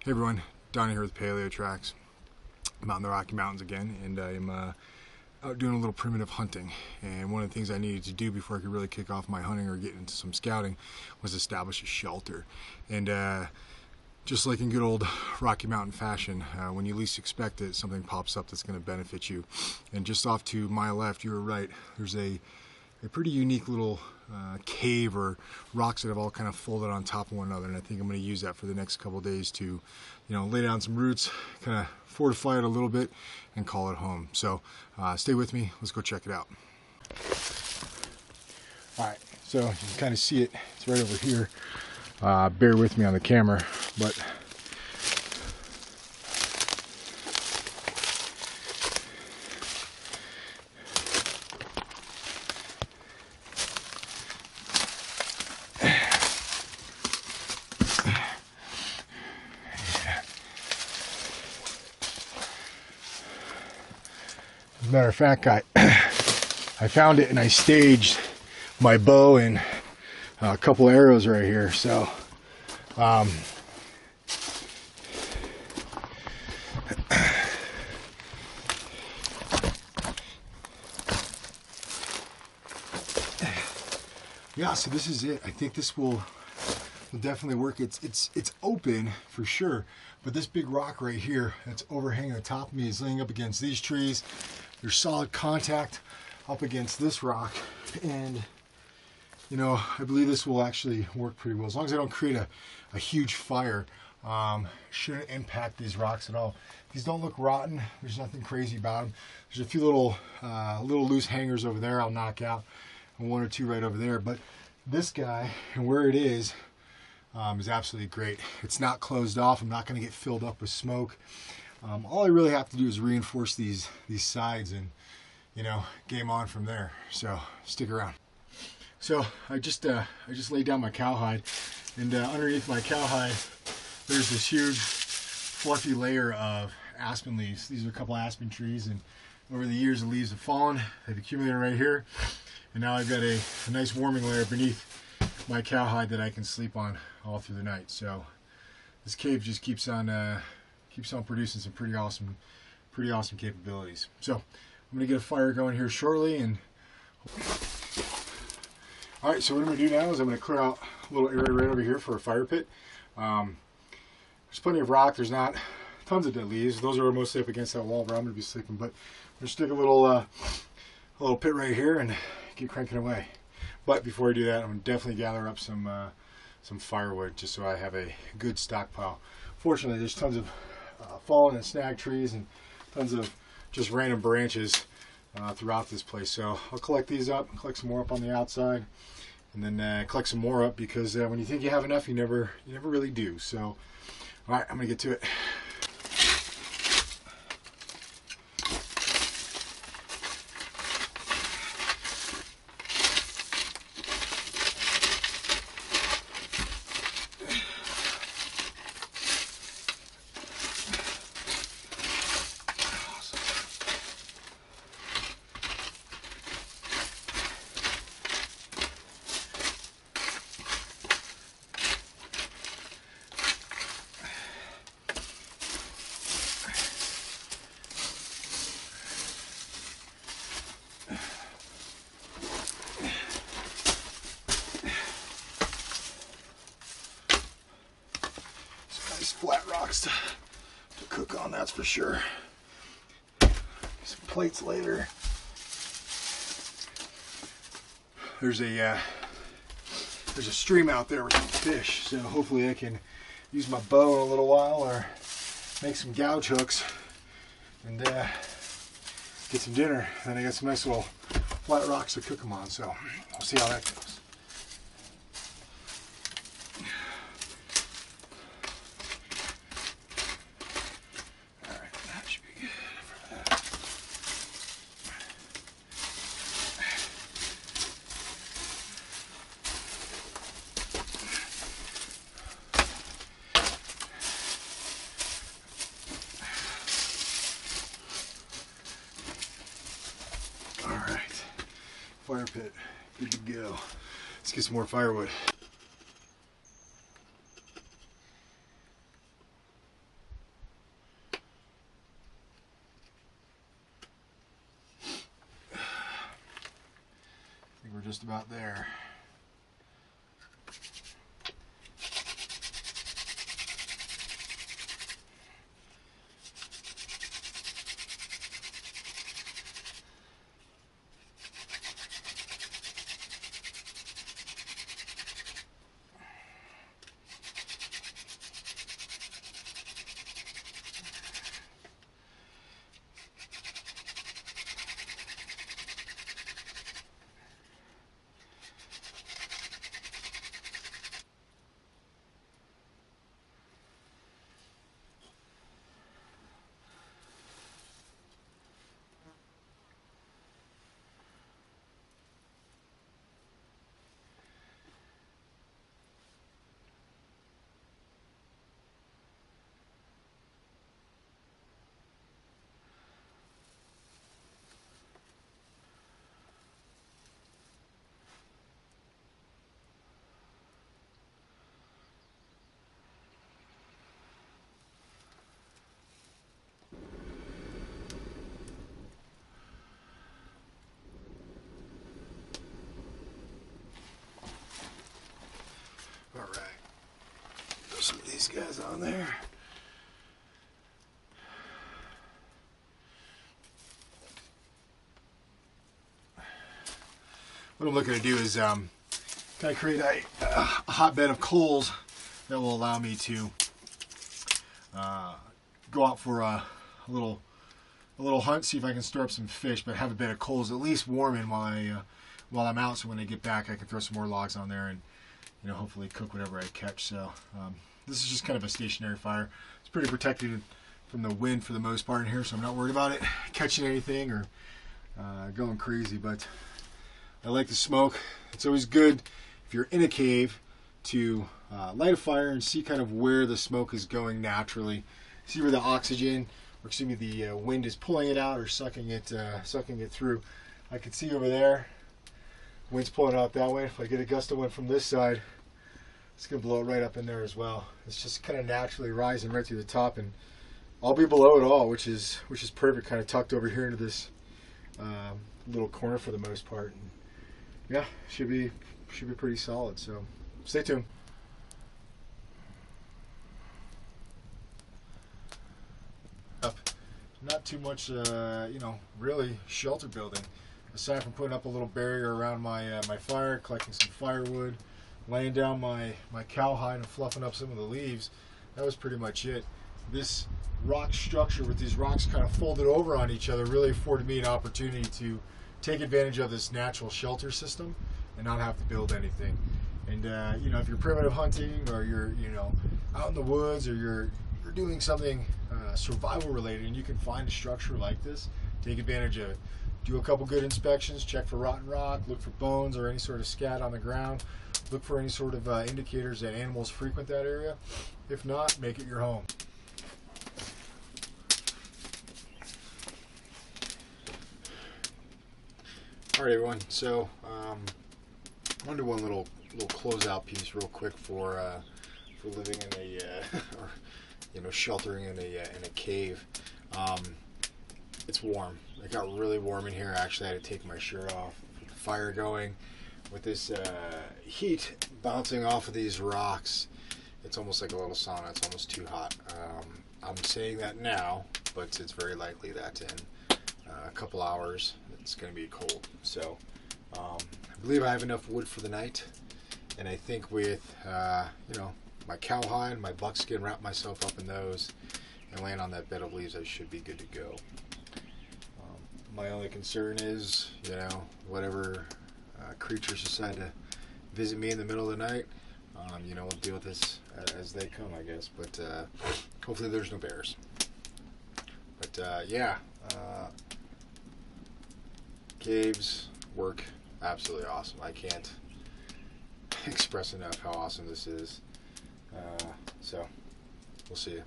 Hey everyone, Donnie here with Paleo Tracks. I'm out in the Rocky Mountains again, and I'm out doing a little primitive hunting. And one of the things I needed to do before I could really kick off my hunting or get into some scouting was establish a shelter. And just like in good old Rocky Mountain fashion, when you least expect it, something pops up that's going to benefit you. And just off to my left, you were right, there's a pretty unique little cave or rocks that have all kind of folded on top of one another, and I think I'm going to use that for the next couple of days to, lay down some roots, kind of fortify it a little bit, and call it home. So stay with me. Let's go check it out. All right, so you can kind of see it. It's right over here. Bear with me on the camera, but as a matter of fact, I found it and I staged my bow and a couple arrows right here. So yeah, so this is it. I think this will definitely work. It's open for sure, but this big rock right here that's overhanging the top of me is leaning up against these trees. There's solid contact up against this rock, and I believe this will actually work pretty well as long as I don't create a huge fire. Shouldn't impact these rocks at all. These don't look rotten. There's nothing crazy about them. There's a few little loose hangers over there I'll knock out, and one or two right over there. But this guy and where it is absolutely great. It's not closed off. I'm not going to get filled up with smoke. All I really have to do is reinforce these sides, and game on from there. So stick around. So I just laid down my cowhide, and underneath my cowhide there's this huge fluffy layer of aspen leaves. These are a couple aspen trees, and over the years the leaves have fallen. They've accumulated right here, and now I've got a nice warming layer beneath my cowhide that I can sleep on all through the night. So this cave just keeps on producing some pretty awesome capabilities. So I'm gonna get a fire going here shortly, and all right, so what I'm going to do now is I'm going to clear out a little area right over here for a fire pit. There's plenty of rock. There's not tons of dead leaves. Those are mostly up against that wall where I'm going to be sleeping. But I'm going to stick a little pit right here and get cranking away. But before I do that, I'm going to definitely gather up some firewood just so I have a good stockpile. Fortunately, there's tons of fallen and snag trees and tons of just random branches throughout this place. So I'll collect these up, collect some more up on the outside, and then collect some more up, because when you think you have enough, you never really do. So all right, I'm gonna get to it. Flat rocks to cook on, that's for sure. Some plates later. There's a stream out there with some fish, so hopefully I can use my bow in a little while or make some gouge hooks and get some dinner. Then I got some nice little flat rocks to cook them on, so we'll see how that goes. Fire pit, good to go. Let's get some more firewood. I think we're just about there. All right, throw some of these guys on there. What I'm looking to do is kind of create a hotbed of coals that will allow me to go out for a little hunt, see if I can stir up some fish, but have a bed of coals at least warming while I'm out, so when I get back I can throw some more logs on there and, you know, hopefully cook whatever I catch. So this is just kind of a stationary fire. It's pretty protected from the wind for the most part in here, so I'm not worried about it catching anything or going crazy. But I like the smoke. It's always good if you're in a cave to light a fire and see kind of where the smoke is going naturally. See where the oxygen, or excuse me, the wind is pulling it out or sucking it through. I can see over there, wind's pulling out that way. If I get a gust of wind from this side, it's going to blow it right up in there as well. It's just kind of naturally rising right through the top, and I'll be below it all, which is perfect. Kind of tucked over here into this little corner for the most part. And yeah, should be pretty solid. So stay tuned. Not too much, really shelter building. Aside from putting up a little barrier around my fire, collecting some firewood, laying down my cowhide and fluffing up some of the leaves, that was pretty much it. This rock structure with these rocks kind of folded over on each other really afforded me an opportunity to take advantage of this natural shelter system and not have to build anything. And if you're primitive hunting, or you're out in the woods, or you're doing something survival related, and you can find a structure like this, take advantage of it. Do a couple good inspections, check for rotten rock, look for bones or any sort of scat on the ground, look for any sort of indicators that animals frequent that area. If not, make it your home. All right, everyone. So I'll do one little closeout piece real quick for living in a sheltering in a cave. It's warm. It got really warm in here. Actually, I had to take my shirt off. With the fire going, with this heat bouncing off of these rocks, it's almost like a little sauna. It's almost too hot. I'm saying that now, but it's very likely that in a couple hours it's going to be cold. So I believe I have enough wood for the night, and I think with my cowhide, my buckskin, wrap myself up in those and laying on that bed of leaves, I should be good to go. My only concern is, whatever creatures decide to visit me in the middle of the night, we'll deal with this as they come, I guess. But hopefully there's no bears. But caves work absolutely awesome. I can't express enough how awesome this is. So we'll see you.